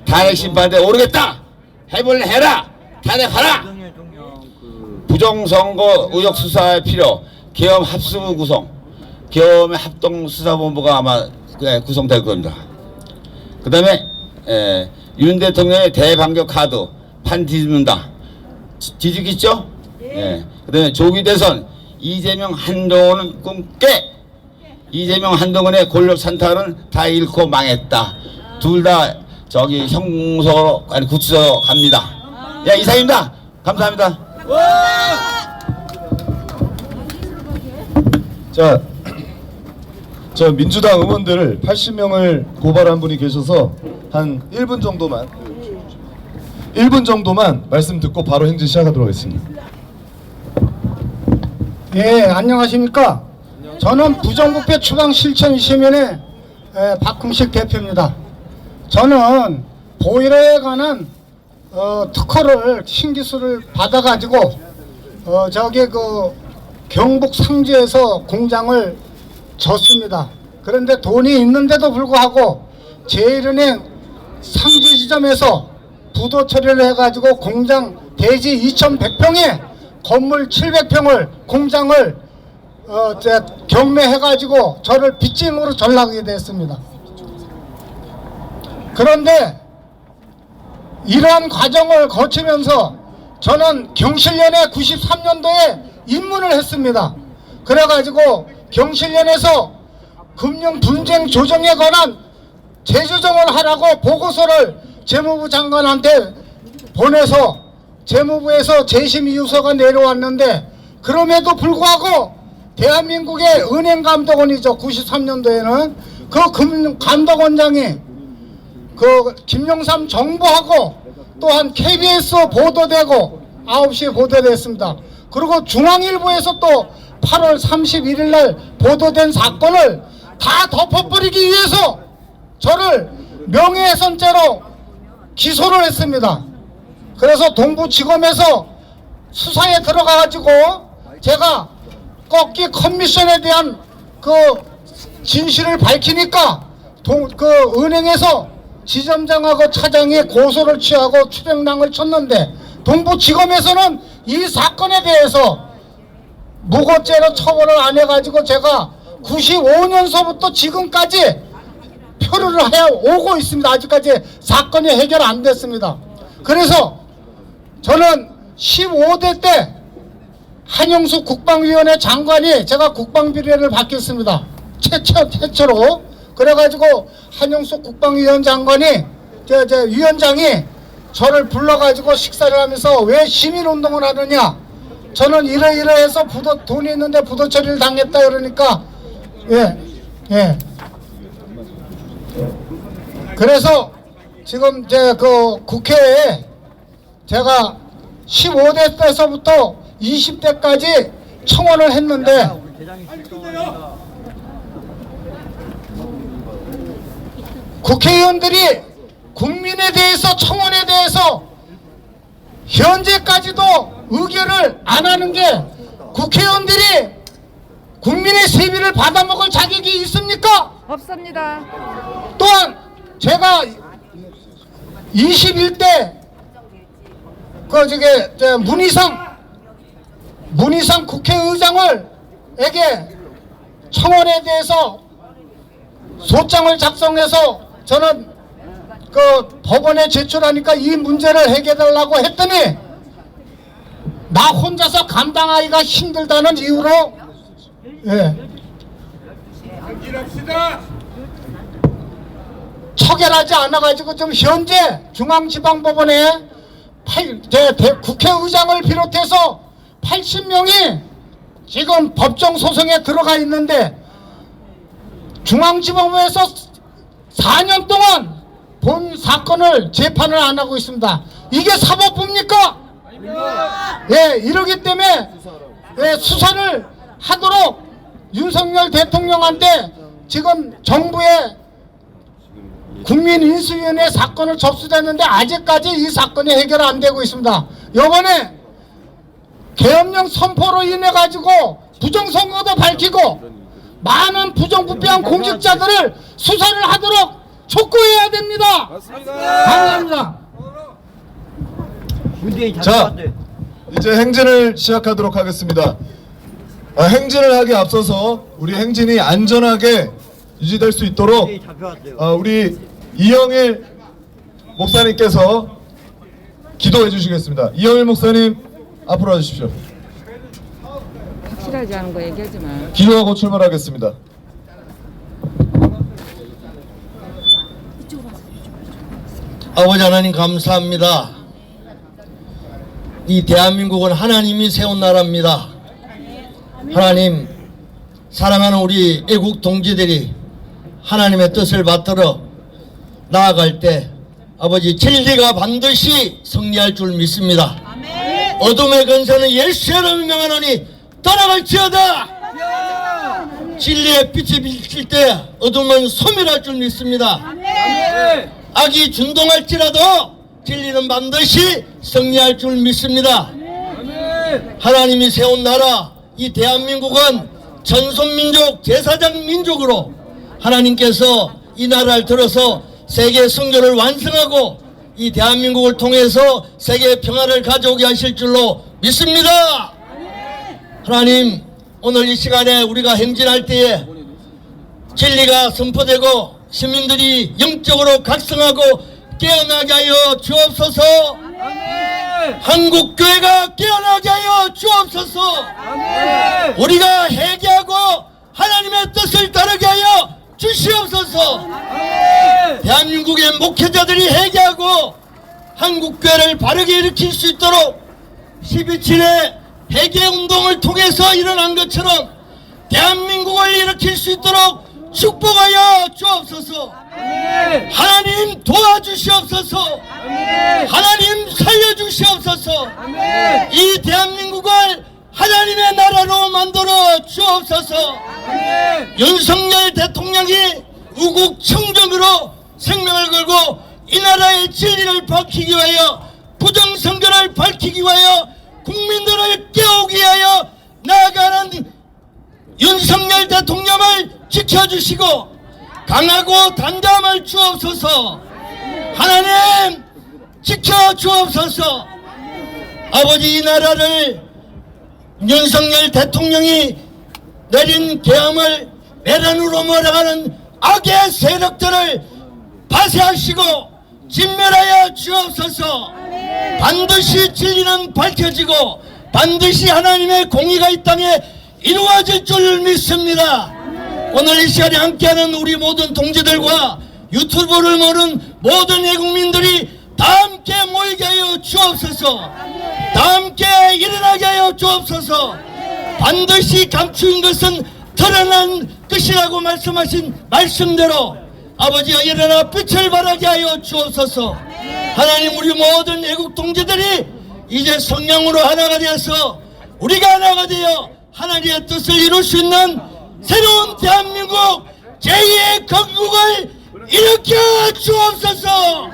탄핵 심판대 오르겠다. 해볼래 해라. 탄핵하라. 부정선거 의혹 수사에 필요 계엄 합수부 구성 계엄의 합동수사본부가 아마 구성될 겁니다. 그 다음에 윤 대통령의 대반격 카드 판 뒤집는다. 뒤집겠죠? 그 다음에 조기 대선 이재명 한동훈은 꿈깨 이재명 한동훈의 권력 산탈은 다 잃고 망했다. 둘 다 저기 형무소 아니 구치소 갑니다. 야 이상입니다. 감사합니다. 자, 저 민주당 의원들 80명을 고발한 분이 계셔서 한 1분 정도만 말씀 듣고 바로 행진 시작하도록 하겠습니다. 예, 안녕하십니까. 저는 부정부패 추방 실천시민의 박흥식 대표입니다. 저는 보일러에 관한 특허를 신기술을 받아가지고 저기 그 경북 상주에서 공장을 졌습니다. 그런데 돈이 있는데도 불구하고 제1은행 상주 지점에서 부도 처리를 해가지고 공장 대지 2100평에 건물 700평을 공장을 경매해가지고 저를 빚짐으로 전락하게 됐습니다. 그런데 이러한 과정을 거치면서 저는 경실련에 93년도에 입문을 했습니다. 그래가지고 경실련에서 금융분쟁 조정에 관한 재조정을 하라고 보고서를 재무부 장관한테 보내서 재무부에서 재심이유서가 내려왔는데 그럼에도 불구하고 대한민국의 은행감독원이죠. 93년도에는 그 금감독원장이 그 김영삼 정부하고 또한 KBS 보도되고 9시에 보도됐습니다. 그리고 중앙일보에서 또 8월 31일 날 보도된 사건을 다 덮어버리기 위해서 저를 명예훼손죄로 기소를 했습니다. 그래서 동부지검에서 수사에 들어가가지고 제가 꺾기 커미션에 대한 그 진실을 밝히니까 그 은행에서 지점장하고 차장이 고소를 취하고 출행랑을 쳤는데 동부지검에서는 이 사건에 대해서 무고죄로 처벌을 안 해가지고 제가 95년서부터 지금까지 표류를 해오고 있습니다. 아직까지 사건이 해결 안 됐습니다. 그래서 저는 15대 때 한영숙 국방위원회 장관이 제가 국방비례를 받겠습니다. 최초로. 그래가지고 한영숙 국방위원 장관이 위원장이 저를 불러가지고 식사를 하면서 왜 시민운동을 하느냐, 저는 이러이러해서 돈이 있는데 부도 처리를 당했다 그러니까 예. 그래서 지금 그 국회에 제가 15대 때서부터 20대까지 청원을 했는데 국회의원들이 국민에 대해서 청원에 대해서 현재까지도 의결을 안 하는 게 국회의원들이 국민의 세비를 받아먹을 자격이 있습니까? 없습니다. 또한 제가 21대 문희상 국회의장에게 청원에 대해서 소장을 작성해서 저는 그 법원에 제출하니까 이 문제를 해결하려고 했더니 나 혼자서 감당하기가 힘들다는 이유로 처결하지 않아가지고 좀 현재 중앙지방법원에 국회의장을 비롯해서 80명이 지금 법정 소송에 들어가 있는데 중앙지법에서 4년 동안 본 사건을 재판을 안 하고 있습니다. 이게 사법부입니까? 이러기 때문에 수사를 하도록 윤석열 대통령한테 지금 정부의 국민인수위원회 사건을 접수됐는데 아직까지 이 사건이 해결 안 되고 있습니다. 이번에 계엄령 선포로 인해 가지고 부정선거도 밝히고 많은 부정부패한 공직자들을 수사를 하도록 촉구해야 됩니다. 감사합니다. 자, 이제 행진을 시작하도록 하겠습니다. 행진을 하기 앞서서 우리 행진이 안전하게 유지될 수 있도록 우리 이영일 목사님께서 기도해 주시겠습니다. 이영일 목사님 앞으로 와주십시오. 확실하지 않은 거 얘기하지 마. 기도하고 출발하겠습니다. 아버지 하나님 감사합니다. 이 대한민국은 하나님이 세운 나라입니다. 하나님, 사랑하는 우리 애국 동지들이 하나님의 뜻을 받들어 나아갈 때 아버지 진리가 반드시 승리할 줄 믿습니다. 어둠의 근세는 예수의 이름으로 명하노니 떠나갈지어다. 진리의 빛이 비칠 때 어둠은 소멸할 줄 믿습니다. 악이 준동할지라도 진리는 반드시 승리할 줄 믿습니다. 하나님이 세운 나라 이 대한민국은 전손민족 제사장 민족으로 하나님께서 이 나라를 들어서 세계 선교를 완성하고 이 대한민국을 통해서 세계 평화를 가져오게 하실 줄로 믿습니다. 하나님, 오늘 이 시간에 우리가 행진할 때에 진리가 선포되고 시민들이 영적으로 각성하고 깨어나게 하여 주옵소서. 한국교회가 깨어나게 하여 주옵소서. 우리가 회개하고 하나님의 뜻을 따르게 하여 주시옵소서. 대한민국의 목회자들이 회개하고 한국교회를 바르게 일으킬 수 있도록 12.7의 회개운동을 통해서 일어난 것처럼 대한민국을 일으킬 수 있도록 축복하여 주옵소서. 하나님 도와주시옵소서. 하나님 살려주시옵소서. 이 대한민국을 하나님의 나라로 만들어 주옵소서. 윤석열 대통령이 우국 청정으로 생명을 걸고 이 나라의 진리를 밝히기 위하여, 부정선거를 밝히기 위하여, 국민들을 깨우기 위하여 나아가는 윤석열 대통령을 지켜주시고 강하고 단단함을 주옵소서. 하나님 지켜주옵소서. 아버지, 이 나라를 윤석열 대통령이 내린 계엄을 내란으로 몰아가는 악의 세력들을 파쇄하시고 진멸하여 주옵소서. 반드시 진리는 밝혀지고 반드시 하나님의 공의가 이 땅에 이루어질 줄 믿습니다. 오늘 이 시간에 함께하는 우리 모든 동지들과 유튜브를 보는 모든 애국민들이 다 함께 모이게 하여 주옵소서. 다 함께 일어나게 하여 주옵소서. 반드시 감추인 것은 드러난 것이라고 말씀하신 말씀대로 아버지여 일어나 빛을 발하게 하여 주옵소서. 하나님, 우리 모든 애국 동지들이 이제 성령으로 하나가 되어서 우리가 하나가 되어 하나님의 뜻을 이룰 수 있는 새로운 대한민국 제2의 건국을 일으켜 주옵소서.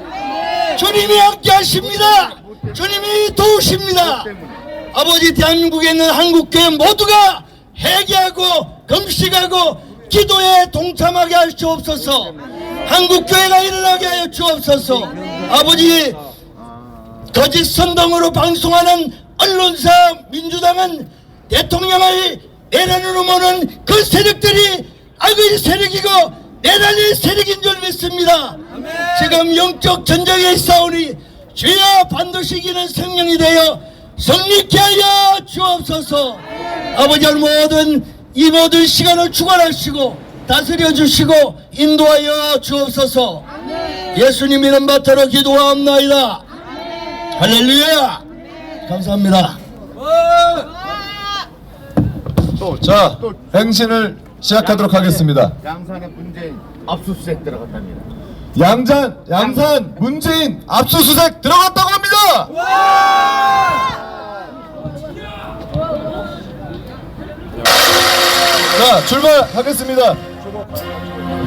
주님이 함께 하십니다. 주님이 도우십니다. 아버지, 대한민국에 있는 한국교회 모두가 회개하고 금식하고 기도에 동참하게 할 주옵소서. 한국교회가 일어나게 하여 주옵소서. 아버지, 거짓 선동으로 방송하는 언론사 민주당은 대통령을 내란으로 모는 그 세력들이 악의 세력이고 내란의 세력인 줄 믿습니다. 지금 영적 전쟁에 싸우니 주여 반드시 이기는 성령이 되어 성립케 하여 주옵소서. 아버지, 이 모든 시간을 주관하시고 다스려 주시고 인도하여 주옵소서. 예수님 이름 받들어 기도하옵나이다. 할렐루야. 감사합니다. 자, 행신을 시작하도록 하겠습니다. 양산의 문재인 압수수색 들어갔답니다. 양산 문재인 압수수색 들어갔다고 합니다. 자, 출발하겠습니다.